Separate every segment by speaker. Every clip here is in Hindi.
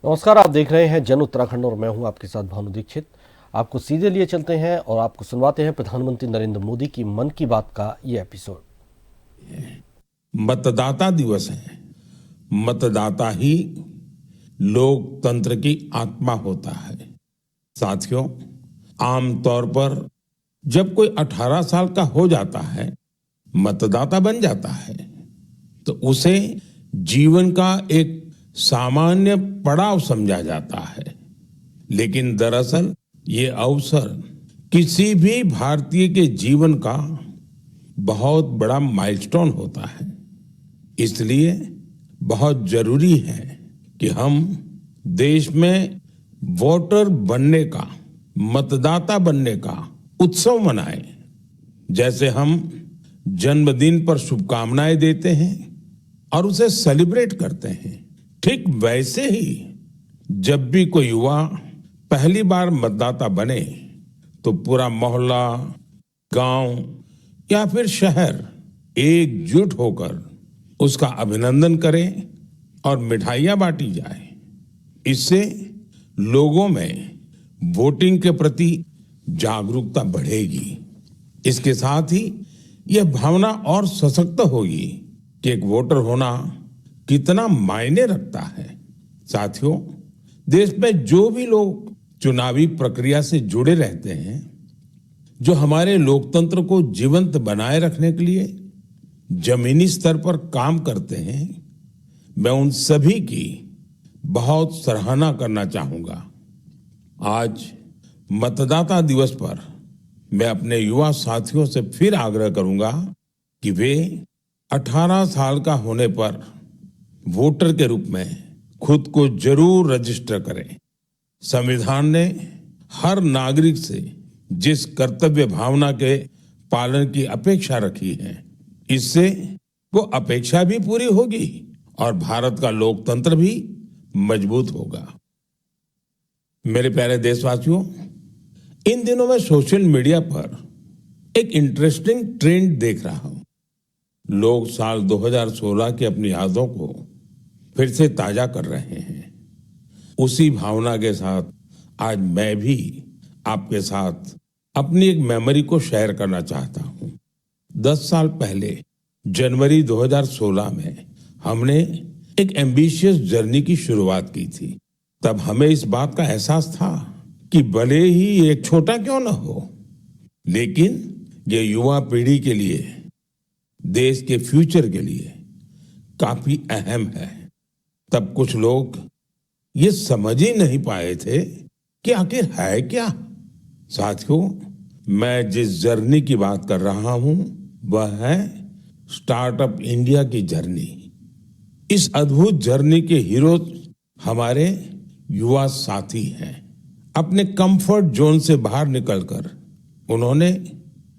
Speaker 1: नमस्कार, आप देख रहे हैं जन उत्तराखंड और मैं हूं आपके साथ भानु दीक्षित। आपको सीधे लिए चलते हैं और आपको सुनवाते हैं प्रधानमंत्री नरेंद्र मोदी की मन की बात का ये एपिसोड।
Speaker 2: मतदाता दिवस है। मतदाता ही लोकतंत्र की आत्मा होता है। साथियों, आमतौर पर जब कोई 18 साल का हो जाता है, मतदाता बन जाता है, तो उसे जीवन का एक सामान्य पड़ाव समझा जाता है। लेकिन दरअसल ये अवसर किसी भी भारतीय के जीवन का बहुत बड़ा माइलस्टोन होता है। इसलिए बहुत जरूरी है कि हम देश में वोटर बनने का, मतदाता बनने का उत्सव मनाएं। जैसे हम जन्मदिन पर शुभकामनाएं देते हैं और उसे सेलिब्रेट करते हैं, ठीक वैसे ही जब भी कोई युवा पहली बार मतदाता बने तो पूरा मोहल्ला, गांव या फिर शहर एकजुट होकर उसका अभिनंदन करें और मिठाइयां बांटी जाए। इससे लोगों में वोटिंग के प्रति जागरूकता बढ़ेगी। इसके साथ ही यह भावना और सशक्त होगी कि एक वोटर होना कितना मायने रखता है। साथियों, देश में जो भी लोग चुनावी प्रक्रिया से जुड़े रहते हैं, जो हमारे लोकतंत्र को जीवंत बनाए रखने के लिए जमीनी स्तर पर काम करते हैं, मैं उन सभी की बहुत सराहना करना चाहूंगा। आज मतदाता दिवस पर मैं अपने युवा साथियों से फिर आग्रह करूंगा कि वे 18 साल का होने पर वोटर के रूप में खुद को जरूर रजिस्टर करें। संविधान ने हर नागरिक से जिस कर्तव्य भावना के पालन की अपेक्षा रखी है, इससे वो अपेक्षा भी पूरी होगी और भारत का लोकतंत्र भी मजबूत होगा। मेरे प्यारे देशवासियों, इन दिनों मैं सोशल मीडिया पर एक इंटरेस्टिंग ट्रेंड देख रहा हूं। लोग साल 2016 की अपनी यादों को फिर से ताजा कर रहे हैं। उसी भावना के साथ आज मैं भी आपके साथ अपनी एक मेमोरी को शेयर करना चाहता हूं। 10 साल पहले जनवरी 2016 में हमने एक एम्बिशियस जर्नी की शुरुआत की थी। तब हमें इस बात का एहसास था कि भले ही एक छोटा क्यों न हो, लेकिन ये युवा पीढ़ी के लिए, देश के फ्यूचर के लिए काफी अहम है। तब कुछ लोग ये समझ ही नहीं पाए थे कि आखिर है क्या। साथियों, मैं जिस जर्नी की बात कर रहा हूं वह है स्टार्टअप इंडिया की जर्नी। इस अद्भुत जर्नी के हीरो हमारे युवा साथी हैं। अपने कंफर्ट जोन से बाहर निकलकर उन्होंने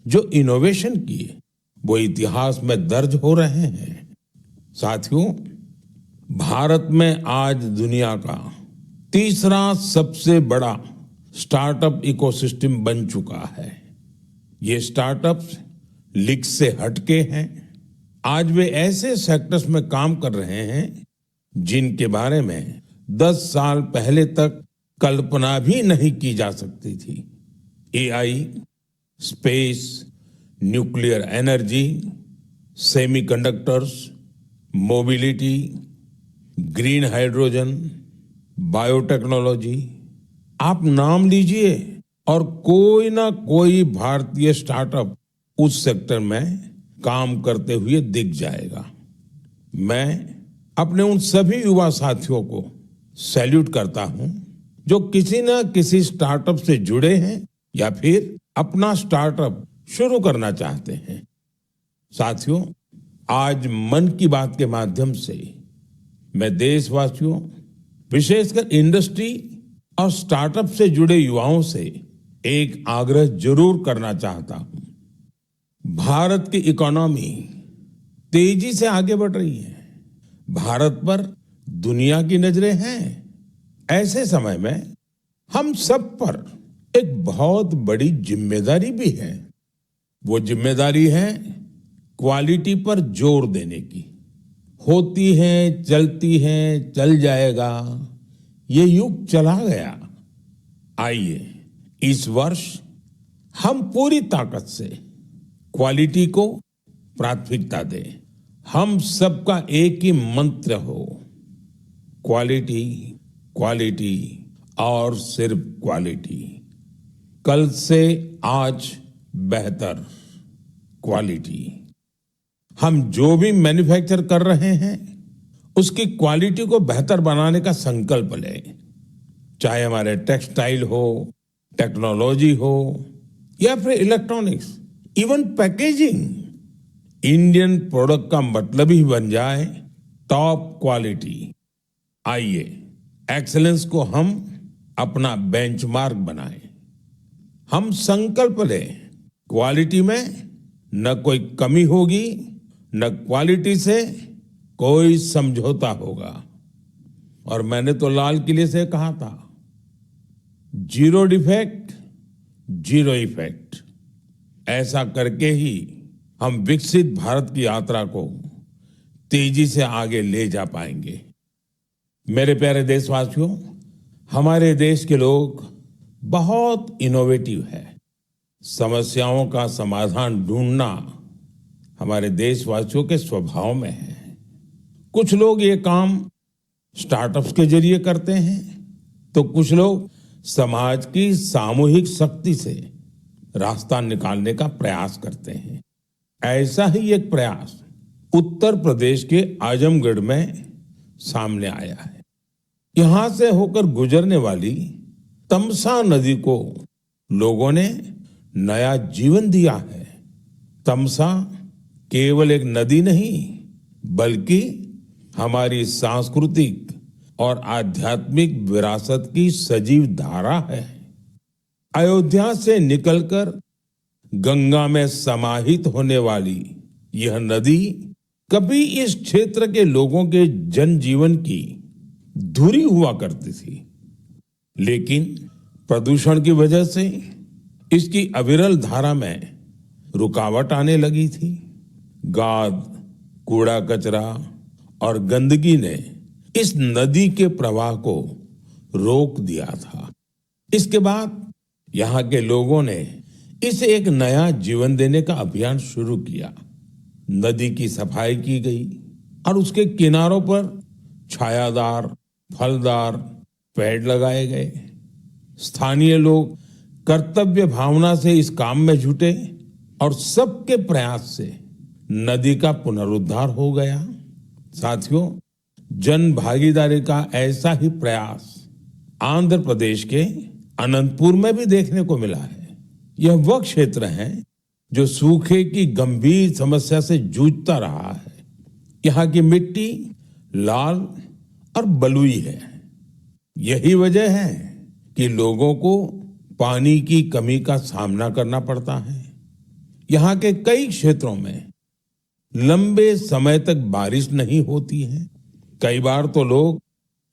Speaker 2: जो इनोवेशन किए वो इतिहास में दर्ज हो रहे हैं। साथियों, भारत में आज दुनिया का तीसरा सबसे बड़ा स्टार्टअप इकोसिस्टम बन चुका है। ये स्टार्टअप्स लीग से हटके हैं। आज वे ऐसे सेक्टर्स में काम कर रहे हैं जिनके बारे में 10 साल पहले तक कल्पना भी नहीं की जा सकती थी। AI, space, nuclear energy, semiconductors, mobility, green hydrogen, biotechnology, आप नाम लीजिए और कोई ना कोई भारतीय स्टार्टअप उस सेक्टर में काम करते हुए दिख जाएगा। मैं अपने उन सभी युवा साथियों को सैल्यूट करता हूं जो किसी ना किसी स्टार्टअप से जुड़े हैं या फिर अपना स्टार्टअप शुरू करना चाहते हैं। साथियों, आज मन की बात के माध्यम से मैं देशवासियों, विशेषकर इंडस्ट्री और स्टार्टअप से जुड़े युवाओं से एक आग्रह जरूर करना चाहता हूं। भारत की इकोनॉमी तेजी से आगे बढ़ रही है। भारत पर दुनिया की नजरें हैं। ऐसे समय में हम सब पर एक बहुत बड़ी जिम्मेदारी भी है। वो जिम्मेदारी है क्वालिटी पर जोर देने की। होती है, चलती है, चल जाएगा, ये युग चला गया। आइए इस वर्ष हम पूरी ताकत से क्वालिटी को प्राथमिकता दें। हम सबका एक ही मंत्र हो, क्वालिटी, क्वालिटी और सिर्फ क्वालिटी। कल से आज बेहतर क्वालिटी। हम जो भी मैन्युफैक्चर कर रहे हैं उसकी क्वालिटी को बेहतर बनाने का संकल्प लें। चाहे हमारे टेक्सटाइल हो, टेक्नोलॉजी हो या फिर electronics, even packaging, Indian product का मतलब ही बन जाए टॉप क्वालिटी। आइए एक्सीलेंस को हम अपना बेंचमार्क बनाएं। हम संकल्प लें, क्वालिटी में न कोई कमी होगी, न क्वालिटी से कोई समझौता होगा। और मैंने तो लाल किले से कहा था, जीरो डिफेक्ट, जीरो इफेक्ट। ऐसा करके ही हम विकसित भारत की यात्रा को तेजी से आगे ले जा पाएंगे। मेरे प्यारे देशवासियों, हमारे देश के लोग बहुत इनोवेटिव है। समस्याओं का समाधान ढूंढना हमारे देशवासियों के स्वभाव में है। कुछ लोग ये काम स्टार्टअप्स के जरिए करते हैं, तो कुछ लोग समाज की सामूहिक शक्ति से रास्ता निकालने का प्रयास करते हैं। ऐसा ही एक प्रयास उत्तर प्रदेश के आजमगढ़ में सामने आया है। यहां से होकर गुजरने वाली तमसा नदी को लोगों ने नया जीवन दिया है। तमसा केवल एक नदी नहीं, बल्कि हमारी सांस्कृतिक और आध्यात्मिक विरासत की सजीव धारा है। अयोध्या से निकलकर गंगा में समाहित होने वाली यह नदी कभी इस क्षेत्र के लोगों के जनजीवन की धुरी हुआ करती थी, लेकिन प्रदूषण की वजह से इसकी अविरल धारा में रुकावट आने लगी थी। गाद, कूड़ा कचरा और गंदगी ने इस नदी के प्रवाह को रोक दिया था। इसके बाद यहाँ के लोगों ने इसे एक नया जीवन देने का अभियान शुरू किया। नदी की सफाई की गई और उसके किनारों पर छायादार, फलदार पेड़ लगाए गए। स्थानीय लोग कर्तव्य भावना से इस काम में जुटे और सबके प्रयास से नदी का पुनरुद्धार हो गया। साथियों, जन भागीदारी का ऐसा ही प्रयास आंध्र प्रदेश के अनंतपुर में भी देखने को मिला है। यह वह क्षेत्र है जो सूखे की गंभीर समस्या से जूझता रहा है। यहाँ की मिट्टी लाल और बलुई है। यही वजह है कि लोगों को पानी की कमी का सामना करना पड़ता है। यहाँ के कई क्षेत्रों में लंबे समय तक बारिश नहीं होती है। कई बार तो लोग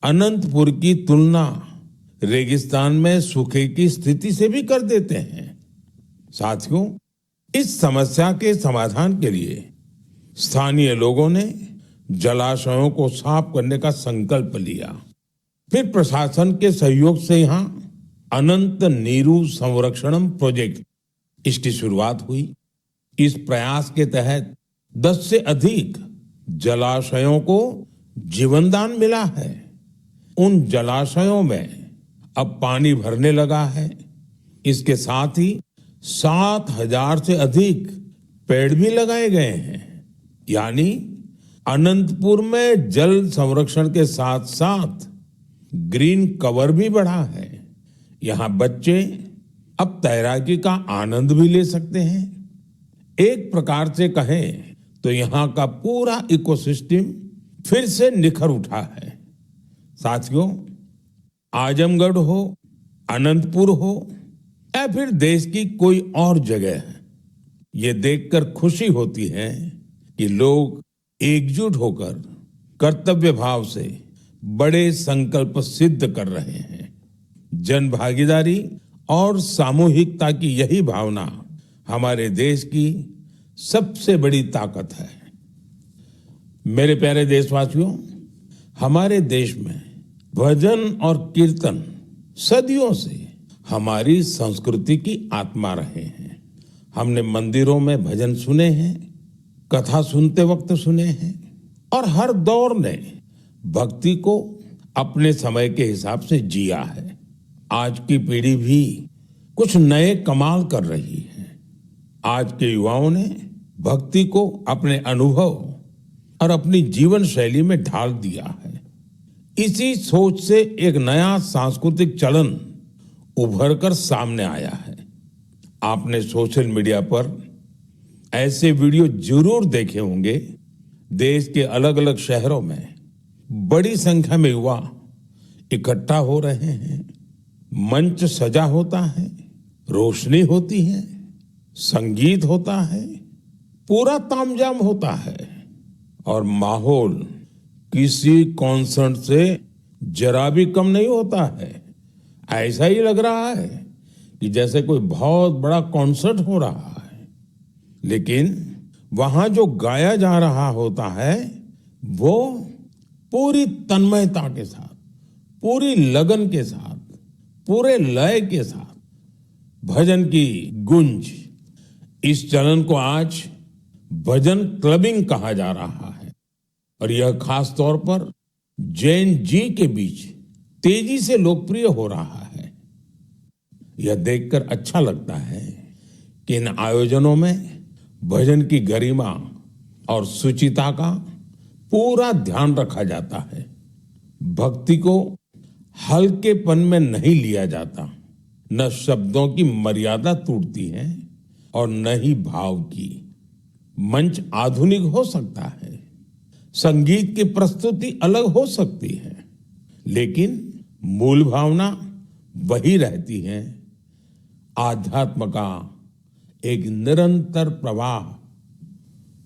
Speaker 2: अनंतपुर की तुलना रेगिस्तान में सूखे की स्थिति से भी कर देते हैं। साथियों, इस समस्या के समाधान के लिए स्थानीय लोगों ने जलाशयों को साफ करने का संकल्प लिया। फिर प्रशासन के सहयोग से यहाँ अनंत नीरू संरक्षणम प्रोजेक्ट, इसकी शुरुआत हुई। इस प्रयास के तहत 10 से अधिक जलाशयों को जीवनदान मिला है। उन जलाशयों में अब पानी भरने लगा है। इसके साथ ही 7,000 से अधिक पेड़ भी लगाए गए हैं। यानी अनंतपुर में जल संरक्षण के साथ साथ ग्रीन कवर भी बढ़ा है। यहाँ बच्चे अब तैराकी का आनंद भी ले सकते हैं। एक प्रकार से कहें तो यहाँ का पूरा इकोसिस्टम फिर से निखर उठा है। साथियों, आजमगढ़ हो, अनंतपुर हो या फिर देश की कोई और जगह, ये देखकर खुशी होती है कि लोग एकजुट होकर कर्तव्य भाव से बड़े संकल्प सिद्ध कर रहे हैं। जन भागीदारी और सामूहिकता की यही भावना हमारे देश की सबसे बड़ी ताकत है। मेरे प्यारे देशवासियों, हमारे देश में भजन और कीर्तन सदियों से हमारी संस्कृति की आत्मा रहे हैं। हमने मंदिरों में भजन सुने हैं, कथा सुनते वक्त सुने हैं और हर दौर ने भक्ति को अपने समय के हिसाब से जिया है। आज की पीढ़ी भी कुछ नए कमाल कर रही है। आज के युवाओं ने भक्ति को अपने अनुभव और अपनी जीवन शैली में ढाल दिया है। इसी सोच से एक नया सांस्कृतिक चलन उभर कर सामने आया है। आपने सोशल मीडिया पर ऐसे वीडियो जरूर देखे होंगे। देश के अलग अलग शहरों में बड़ी संख्या में युवा इकट्ठा हो रहे हैं। मंच सजा होता है, रोशनी होती है, संगीत होता है, पूरा तामझाम होता है और माहौल किसी कॉन्सर्ट से जरा भी कम नहीं होता है। ऐसा ही लग रहा है कि जैसे कोई बहुत बड़ा कॉन्सर्ट हो रहा है। लेकिन वहां जो गाया जा रहा होता है वो पूरी तन्मयता के साथ, पूरी लगन के साथ, पूरे लय के साथ, भजन की गूंज। इस चलन को आज भजन क्लबिंग कहा जा रहा है और यह खास तौर पर जैन जी के बीच तेजी से लोकप्रिय हो रहा है। यह देखकर अच्छा लगता है कि इन आयोजनों में भजन की गरिमा और सुचिता का पूरा ध्यान रखा जाता है। भक्ति को हल्केपन में नहीं लिया जाता। न शब्दों की मर्यादा टूटती है और न ही भाव की। मंच आधुनिक हो सकता है, संगीत की प्रस्तुति अलग हो सकती है, लेकिन मूल भावना वही रहती है। आध्यात्म का एक निरंतर प्रवाह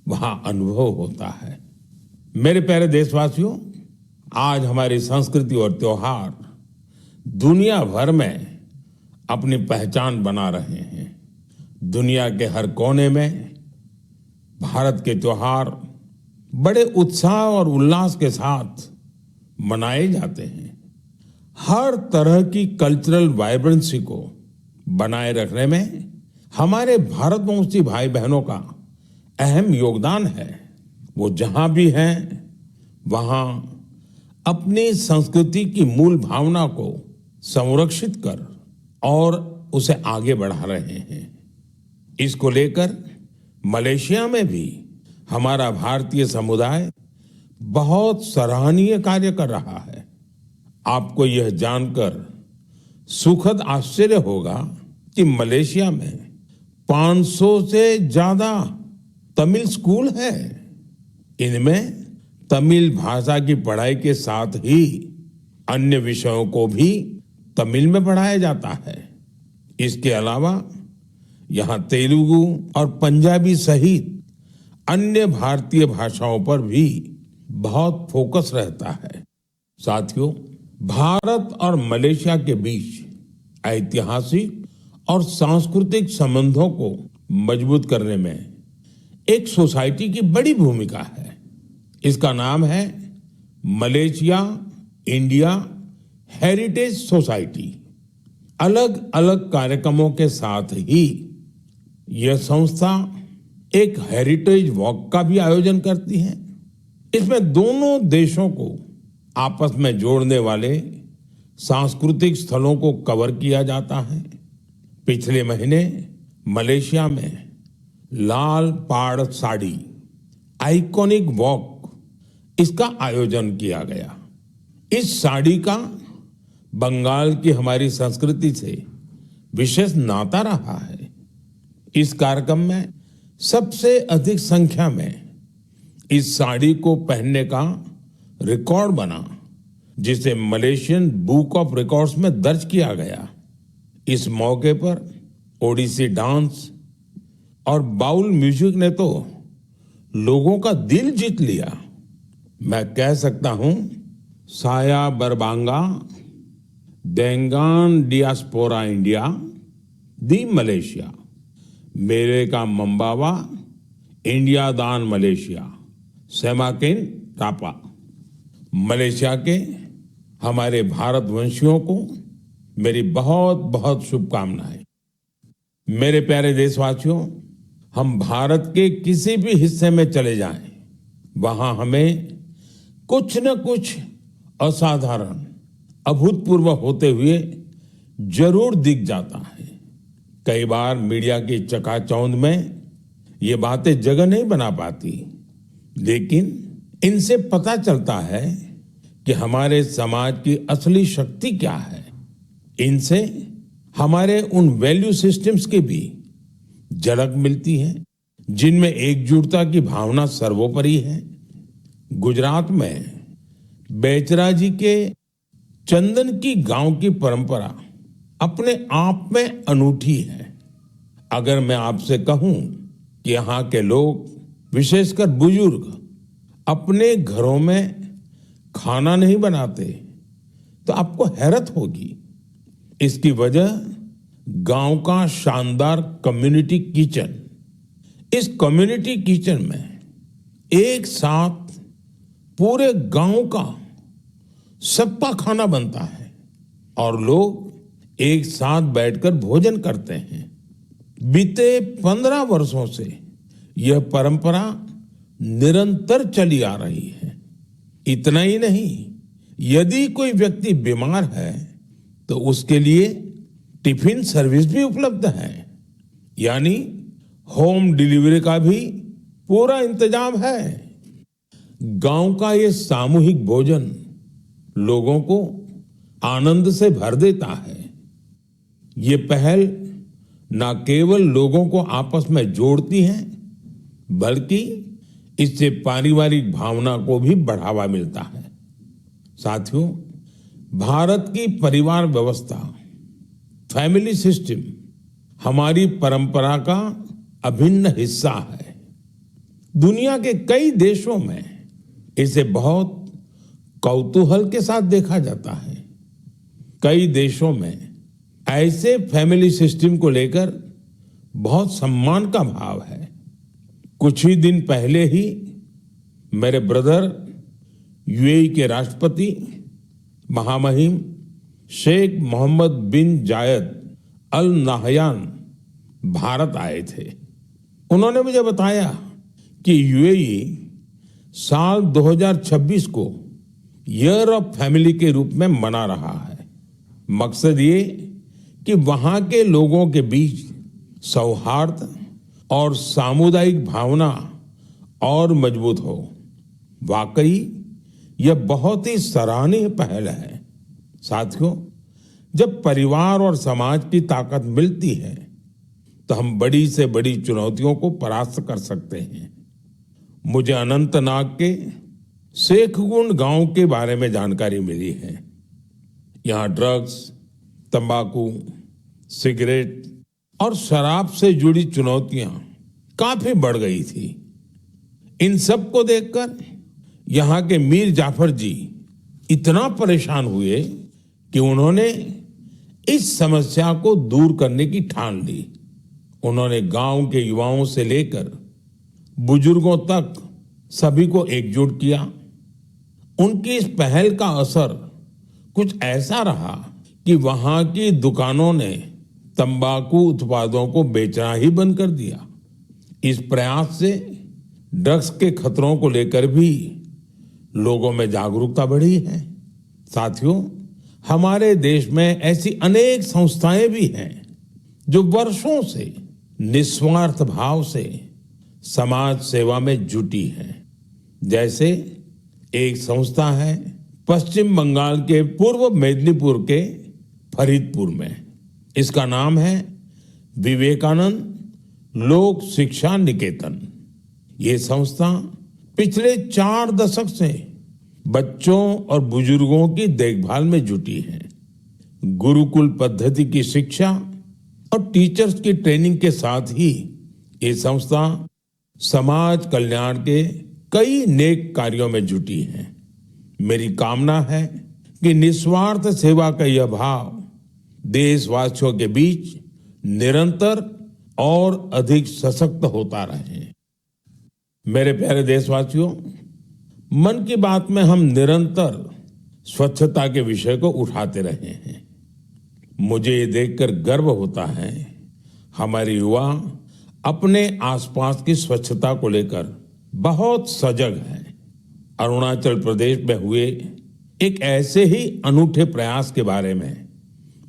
Speaker 2: वहां अनुभव होता है। मेरे प्यारे देशवासियों, आज हमारी संस्कृति और त्योहार दुनिया भर में अपनी पहचान बना रहे हैं। दुनिया के हर कोने में भारत के त्योहार बड़े उत्साह और उल्लास के साथ मनाए जाते हैं। हर तरह की कल्चरल वाइब्रेंसी को बनाए रखने में हमारे भारतवंशी भाई बहनों का अहम योगदान है। वो जहां भी हैं वहां अपनी संस्कृति की मूल भावना को संरक्षित कर और उसे आगे बढ़ा रहे हैं। इसको लेकर मलेशिया में भी हमारा भारतीय समुदाय बहुत सराहनीय कार्य कर रहा है। आपको यह जानकर सुखद आश्चर्य होगा कि मलेशिया में 500 से ज्यादा तमिल स्कूल है। इनमें तमिल भाषा की पढ़ाई के साथ ही अन्य विषयों को भी तमिल में पढ़ाया जाता है। इसके अलावा यहाँ तेलुगु और पंजाबी सहित अन्य भारतीय भाषाओं पर भी बहुत फोकस रहता है। साथियों, भारत और मलेशिया के बीच ऐतिहासिक और सांस्कृतिक संबंधों को मजबूत करने में एक सोसाइटी की बड़ी भूमिका है। इसका नाम है मलेशिया इंडिया हेरिटेज सोसाइटी। अलग अलग कार्यक्रमों के साथ ही यह संस्था एक हेरिटेज वॉक का भी आयोजन करती है। इसमें दोनों देशों को आपस में जोड़ने वाले सांस्कृतिक स्थलों को कवर किया जाता है। पिछले महीने मलेशिया में लाल पाड़ साड़ी आइकॉनिक वॉक, इसका आयोजन किया गया। इस साड़ी का बंगाल की हमारी संस्कृति से विशेष नाता रहा है। इस कार्यक्रम में सबसे अधिक संख्या में इस साड़ी को पहनने का रिकॉर्ड बना, जिसे मलेशियन बुक ऑफ रिकॉर्ड्स में दर्ज किया गया। इस मौके पर ओडिसी डांस और बाउल म्यूजिक ने तो लोगों का दिल जीत लिया। मैं कह सकता हूं, साया बरबांगा देंगान डियास्पोरा इंडिया दी मलेशिया, मेरे का मंबावा इंडिया दान मलेशिया, सेमाकिन टापा। मलेशिया के हमारे भारतवंशियों को मेरी बहुत बहुत शुभकामनाएं। मेरे प्यारे देशवासियों, हम भारत के किसी भी हिस्से में चले जाएं, वहां हमें कुछ न कुछ असाधारण, अभूतपूर्व होते हुए जरूर दिख जाता है। कई बार मीडिया की चकाचौंध में ये बातें जगह नहीं बना पाती, लेकिन इनसे पता चलता है कि हमारे समाज की असली शक्ति क्या है। इनसे हमारे उन वैल्यू सिस्टम्स की भी झलक मिलती है जिनमें एकजुटता की भावना सर्वोपरि है। गुजरात में बेचरा जी के चंदन की गांव की परंपरा अपने आप में अनूठी है। अगर मैं आपसे कहूं कि यहाँ के लोग, विशेषकर बुजुर्ग, अपने घरों में खाना नहीं बनाते, तो आपको हैरत होगी। इसकी वजह गांव का शानदार कम्युनिटी किचन। इस कम्युनिटी किचन में एक साथ पूरे गांव का सबका खाना बनता है और लोग एक साथ बैठकर भोजन करते हैं। बीते 15 वर्षों से यह परंपरा निरंतर चली आ रही है। इतना ही नहीं, यदि कोई व्यक्ति बीमार है तो उसके लिए टिफिन सर्विस भी उपलब्ध है, यानी होम डिलीवरी का भी पूरा इंतजाम है। गांव का ये सामूहिक भोजन लोगों को आनंद से भर देता है। ये पहल न केवल लोगों को आपस में जोड़ती है, बल्कि इससे पारिवारिक भावना को भी बढ़ावा मिलता है। साथियों, भारत की परिवार व्यवस्था, फैमिली सिस्टम हमारी परंपरा का अभिन्न हिस्सा है। दुनिया के कई देशों में इसे बहुत कौतूहल के साथ देखा जाता है। कई देशों में ऐसे फैमिली सिस्टम को लेकर बहुत सम्मान का भाव है। कुछ ही दिन पहले ही मेरे ब्रदर यूएई के राष्ट्रपति महामहिम शेख मोहम्मद बिन जायद अल नाहयान भारत आए थे। उन्होंने मुझे बताया कि यूएई साल 2026 को ईयर ऑफ फैमिली के रूप में मना रहा है। मकसद ये कि वहां के लोगों के बीच सौहार्द और सामुदायिक भावना और मजबूत हो। वाकई यह बहुत ही सराहनीय पहल है। साथियों, जब परिवार और समाज की ताकत मिलती है तो हम बड़ी से बड़ी चुनौतियों को परास्त कर सकते हैं। मुझे अनंतनाग के शेखगुंड गांव के बारे में जानकारी मिली है। यहाँ ड्रग्स, तंबाकू, सिगरेट और शराब से जुड़ी चुनौतियां काफी बढ़ गई थी। इन सब को देखकर यहाँ के मीर जाफर जी इतना परेशान हुए कि उन्होंने इस समस्या को दूर करने की ठान ली। उन्होंने गांव के युवाओं से लेकर बुजुर्गों तक सभी को एकजुट किया। उनकी इस पहल का असर कुछ ऐसा रहा कि वहां की दुकानों ने तंबाकू उत्पादों को बेचना ही बंद कर दिया। इस प्रयास से ड्रग्स के खतरों को लेकर भी लोगों में जागरूकता बढ़ी है। साथियों, हमारे देश में ऐसी अनेक संस्थाएं भी हैं जो वर्षों से निस्वार्थ भाव से समाज सेवा में जुटी हैं। जैसे एक संस्था है पश्चिम बंगाल के पूर्व मेदिनीपुर के फरीदपुर में। इसका नाम है विवेकानंद लोक शिक्षा निकेतन। ये संस्था पिछले 4 दशक से बच्चों और बुजुर्गों की देखभाल में जुटी है। गुरुकुल पद्धति की शिक्षा और टीचर्स की ट्रेनिंग के साथ ही ये संस्था समाज कल्याण के कई नेक कार्यों में जुटी है। मेरी कामना है कि निस्वार्थ सेवा का यह भाव देशवासियों के बीच निरंतर और अधिक सशक्त होता रहे। मेरे प्यारे देशवासियों, मन की बात में हम निरंतर स्वच्छता के विषय को उठाते रहे हैं। मुझे ये देखकर गर्व होता है हमारे युवा अपने आसपास की स्वच्छता को लेकर बहुत सजग हैं। अरुणाचल प्रदेश में हुए एक ऐसे ही अनूठे प्रयास के बारे में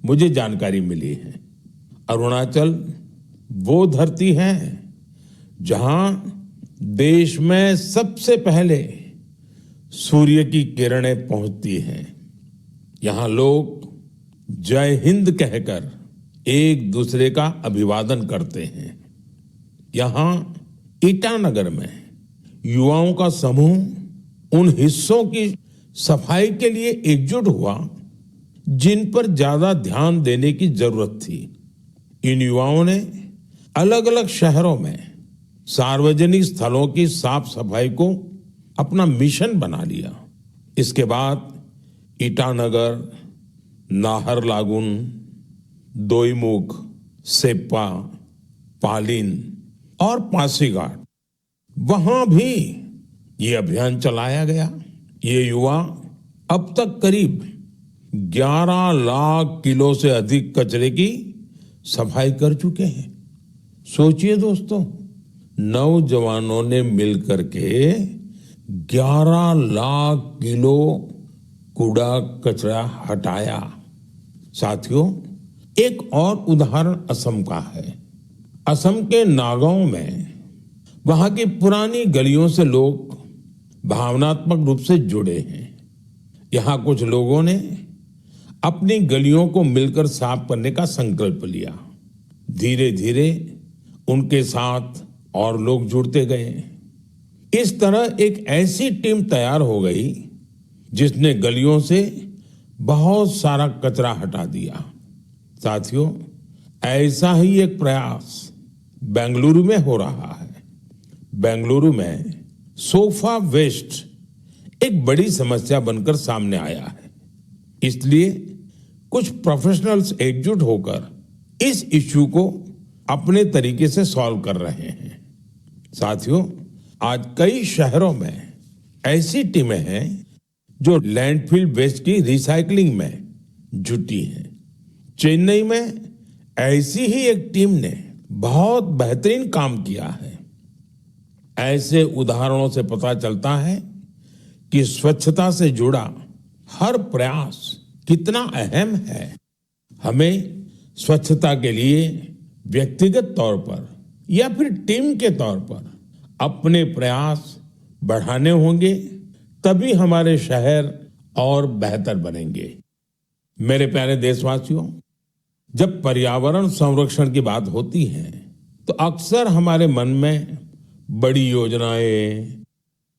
Speaker 2: मुझे जानकारी मिली है। अरुणाचल वो धरती है जहां देश में सबसे पहले सूर्य की किरणें पहुंचती हैं। यहां लोग जय हिंद कहकर एक दूसरे का अभिवादन करते हैं। यहां ईटानगर में युवाओं का समूह उन हिस्सों की सफाई के लिए एकजुट हुआ जिन पर ज्यादा ध्यान देने की जरूरत थी। इन युवाओं ने अलग अलग शहरों में सार्वजनिक स्थलों की साफ सफाई को अपना मिशन बना लिया। इसके बाद ईटानगर, नाहरलागुन, दोईमुख, सेप्पा, पालिन और पासीघाट, वहां भी ये अभियान चलाया गया। ये युवा अब तक करीब 11 लाख किलो से अधिक कचरे की सफाई कर चुके हैं। सोचिए दोस्तों, नौजवानों ने मिलकर के 11 लाख किलो कूड़ा कचरा हटाया। साथियों, एक और उदाहरण असम का है। असम के नागांव में वहां की पुरानी गलियों से लोग भावनात्मक रूप से जुड़े हैं। यहां कुछ लोगों ने अपनी गलियों को मिलकर साफ करने का संकल्प लिया। धीरे धीरे उनके साथ और लोग जुड़ते गए। इस तरह एक ऐसी टीम तैयार हो गई जिसने गलियों से बहुत सारा कचरा हटा दिया। साथियों, ऐसा ही एक प्रयास बेंगलुरु में हो रहा है। बेंगलुरु में सोफा वेस्ट एक बड़ी समस्या बनकर सामने आया है। इसलिए कुछ प्रोफेशनल्स एकजुट होकर इस इश्यू को अपने तरीके से सॉल्व कर रहे हैं। साथियों, आज कई शहरों में ऐसी टीमें हैं जो लैंडफिल वेस्ट की रिसाइकलिंग में जुटी हैं। चेन्नई में ऐसी ही एक टीम ने बहुत बेहतरीन काम किया है। ऐसे उदाहरणों से पता चलता है कि स्वच्छता से जुड़ा हर प्रयास कितना अहम है। हमें स्वच्छता के लिए व्यक्तिगत तौर पर या फिर टीम के तौर पर अपने प्रयास बढ़ाने होंगे, तभी हमारे शहर और बेहतर बनेंगे। मेरे प्यारे देशवासियों, जब पर्यावरण संरक्षण की बात होती है तो अक्सर हमारे मन में बड़ी योजनाएं,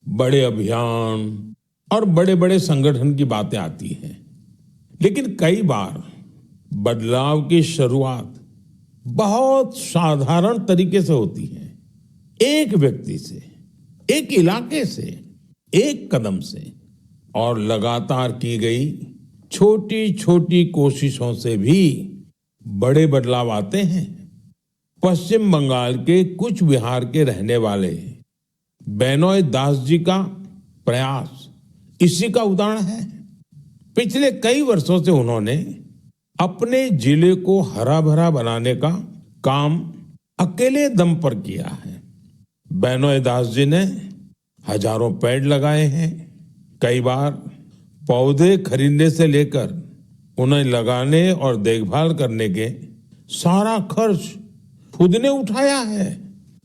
Speaker 2: बड़े अभियान और बड़े बड़े संगठन की बातें आती हैं। लेकिन कई बार बदलाव की शुरुआत बहुत साधारण तरीके से होती है। एक व्यक्ति से, एक इलाके से, एक कदम से, और लगातार की गई छोटी छोटी कोशिशों से भी बड़े बदलाव आते हैं। पश्चिम बंगाल के कुछ बिहार के रहने वाले बेनोय दास जी का प्रयास इसी का उदाहरण है। पिछले कई वर्षों से उन्होंने अपने जिले को हरा भरा बनाने का काम अकेले दम पर किया है। बेनोय दास जी ने हजारों पेड़ लगाए हैं। कई बार पौधे खरीदने से लेकर उन्हें लगाने और देखभाल करने के सारा खर्च खुद ने उठाया है।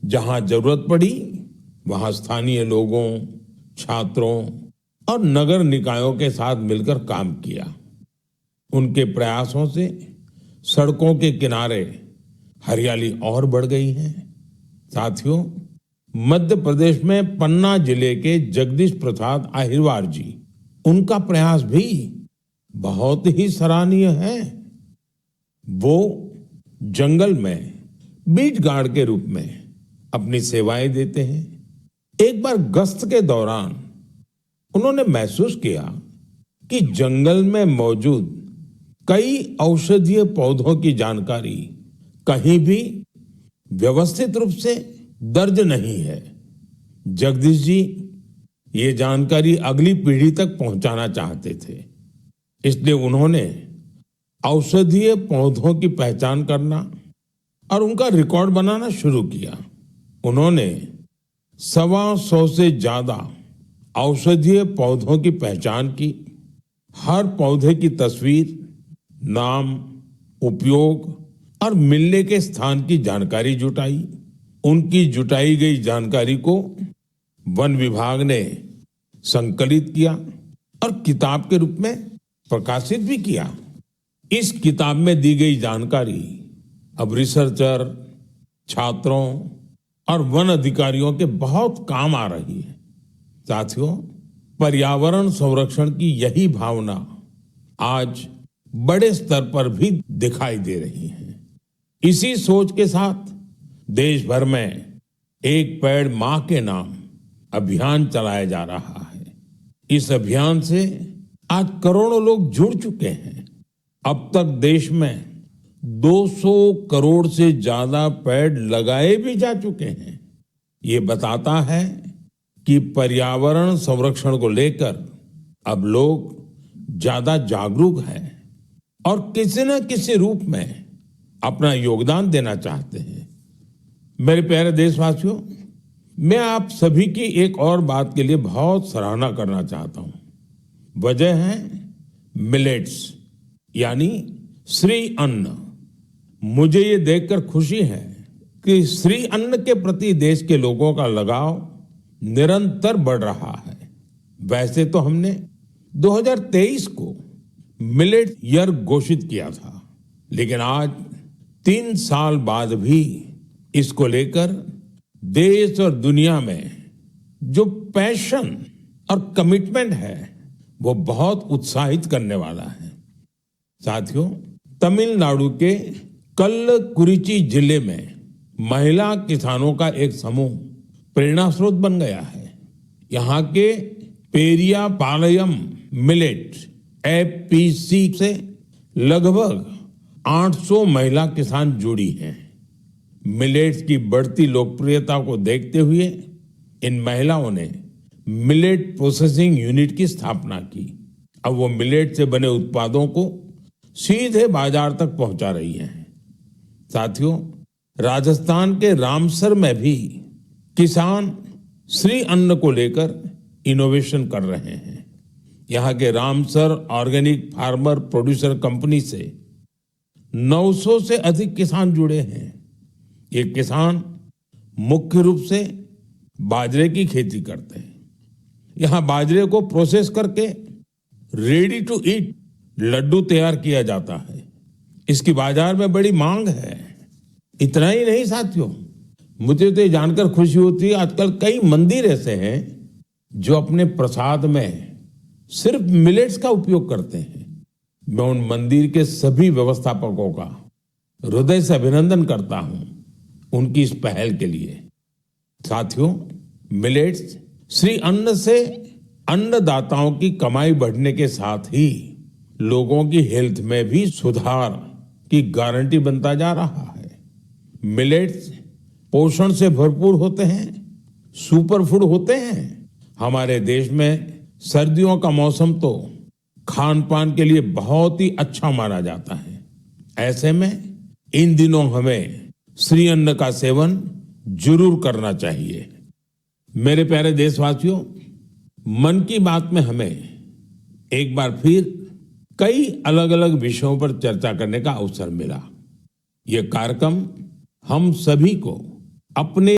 Speaker 2: जहां जरूरत पड़ी वहां स्थानीय लोगों, छात्रों और नगर निकायों के साथ मिलकर काम किया। उनके प्रयासों से सड़कों के किनारे हरियाली और बढ़ गई है। साथियों, मध्य प्रदेश में पन्ना जिले के जगदीश प्रसाद आहिरवार जी, उनका प्रयास भी बहुत ही सराहनीय है। वो जंगल में बीट गार्ड के रूप में अपनी सेवाएं देते हैं। एक बार गश्त के दौरान उन्होंने महसूस किया कि जंगल में मौजूद कई औषधीय पौधों की जानकारी कहीं भी व्यवस्थित रूप से दर्ज नहीं है। जगदीश जी ये जानकारी अगली पीढ़ी तक पहुंचाना चाहते थे। इसलिए उन्होंने औषधीय पौधों की पहचान करना और उनका रिकॉर्ड बनाना शुरू किया। उन्होंने 125 से ज्यादा औषधीय पौधों की पहचान की। हर पौधे की तस्वीर, नाम, उपयोग और मिलने के स्थान की जानकारी जुटाई। उनकी जुटाई गई जानकारी को वन विभाग ने संकलित किया और किताब के रूप में प्रकाशित भी किया। इस किताब में दी गई जानकारी अब रिसर्चर, छात्रों और वन अधिकारियों के बहुत काम आ रही है। साथियों, पर्यावरण संरक्षण की यही भावना आज बड़े स्तर पर भी दिखाई दे रही है। इसी सोच के साथ देश भर में एक पेड़ मां के नाम अभियान चलाया जा रहा है। इस अभियान से आज करोड़ों लोग जुड़ चुके हैं। अब तक देश में 200 करोड़ से ज्यादा पेड़ लगाए भी जा चुके हैं। ये बताता है कि पर्यावरण संरक्षण को लेकर अब लोग ज्यादा जागरूक हैं और किसी न किसी रूप में अपना योगदान देना चाहते हैं। मेरे प्यारे देशवासियों, मैं आप सभी की एक और बात के लिए बहुत सराहना करना चाहता हूं। वजह है मिलेट्स, यानी श्री अन्न। मुझे ये देखकर खुशी है कि श्री अन्न के प्रति देश के लोगों का लगाव निरंतर बढ़ रहा है। वैसे तो हमने 2023 को मिलेट ईयर घोषित किया था, लेकिन आज 3 साल बाद भी इसको लेकर देश और दुनिया में जो पैशन और कमिटमेंट है वो बहुत उत्साहित करने वाला है। साथियों, तमिलनाडु के कल्लकुरिची जिले में महिला किसानों का एक समूह प्रेरणा स्रोत बन गया है। यहाँ के पेरिया पालयम मिलेट FPC से लगभग 800 महिला किसान जुड़ी हैं। मिलेट्स की बढ़ती लोकप्रियता को देखते हुए इन महिलाओं ने मिलेट प्रोसेसिंग यूनिट की स्थापना की। अब वो मिलेट से बने उत्पादों को सीधे बाजार तक पहुंचा रही हैं। साथियों, राजस्थान के रामसर में भी किसान श्री अन्न को लेकर इनोवेशन कर रहे हैं। यहाँ के Ramsar organic farmer producer company से 900 से अधिक किसान जुड़े हैं। ये किसान मुख्य रूप से बाजरे की खेती करते हैं। यहाँ बाजरे को प्रोसेस करके रेडी टू ईट लड्डू तैयार किया जाता है। इसकी बाजार में बड़ी मांग है। इतना ही नहीं साथियों, मुझे तो ये जानकर खुशी होती है आजकल कई मंदिर ऐसे हैं जो अपने प्रसाद में सिर्फ मिलेट्स का उपयोग करते हैं। मैं उन मंदिर के सभी व्यवस्थापकों का हृदय से अभिनंदन करता हूं उनकी इस पहल के लिए। साथियों, मिलेट्स श्री अन्न से अन्नदाताओं की कमाई बढ़ने के साथ ही लोगों की हेल्थ में भी सुधार की गारंटी बनता जा रहा है। मिलेट्स पोषण से भरपूर होते हैं, सुपर फूड होते हैं। हमारे देश में सर्दियों का मौसम तो खान पान के लिए बहुत ही अच्छा माना जाता है। ऐसे में इन दिनों हमें श्री अन्न का सेवन जरूर करना चाहिए। मेरे प्यारे देशवासियों, मन की बात में हमें एक बार फिर कई अलग अलग विषयों पर चर्चा करने का अवसर मिला। यह कार्यक्रम हम सभी को अपने